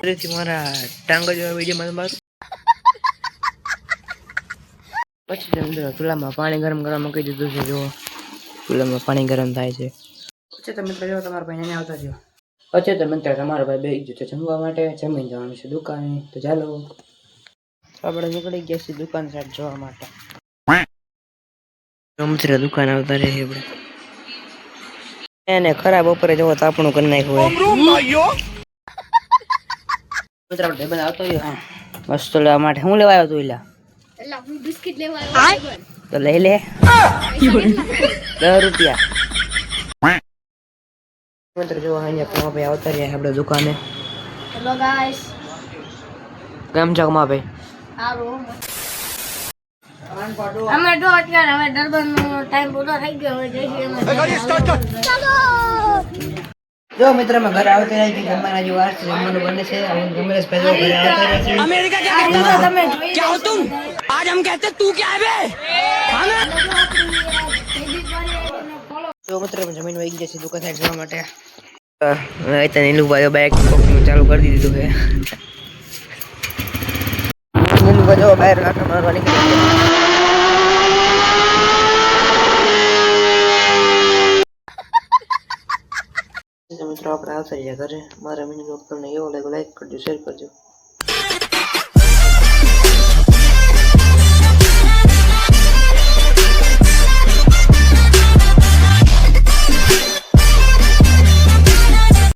ફરીથી મારા ટાંગા જેવા વિડીયોમાં મારું પછી મિત્રો ચૂલામાં પાણી ગરમ કરવા મૂકી દીધું છે. જો ચૂલામાં પાણી ગરમ થાય છે. પછી તો મિત્રો જો તમારા ભાઈ એને આવતા થયો. પછી તો મિત્રો તમારો ભાઈ બેસી ગયો છે જમવા માટે. જમીન જવાનું છે દુકાને. તો ચાલો આપણે નીકળી ગયા છીએ દુકાન સાઈડ જવા માટે. મિત્રો દુકાન આવતા રહે આપણે એને ખરાબ બપોરે જવો તાપણું કરી નાખ્યું મિત્રો આપણે ટેબલ આવતો રહ્યો વસ્તુ લેવા માટે. હું લેવા આવ્યો તું એલા? એલા હું બિસ્કિટ લેવા આવ્યો. તો લઈ લે 10 રૂપિયા. મિત્રો જો અહીંયા ભાઈ આવતા રહ્યા આપણે દુકાને. Hello guys. કેમ છો ભાઈ? સારું. અમે તો અત્યારે હવે દરબારનો ટાઈમ પૂરો થઈ ગયો. હવે જઈશું અમે. ચાલો. જો મિત્ર મેં ઘરે આવતા રહ્યા કે જમવાના જે વાર છે જમવાનું બને છે. હું ગમરેશ ભાઈ ઘરે આવતા રહ્યા છે. અમેરિકા તમે क्या हो तुम? आज हम कहते तू क्या है बे? જો મિત્ર જમીન વહી ગયા છે દુકાન સાઈડ જવા માટે. હવે નીલુભાઈ બાઈક ચાલુ કરી દીધું છે. નીલુભાઈ જો બહાર આટા મારવા નીકળી ગયા. મિત્રો આપણે આવતા રહ્યા ઘરે. મારા મિની બ્લોગ તમને એવો લાગ્યો લાઈક કરજો, શેર કરજો.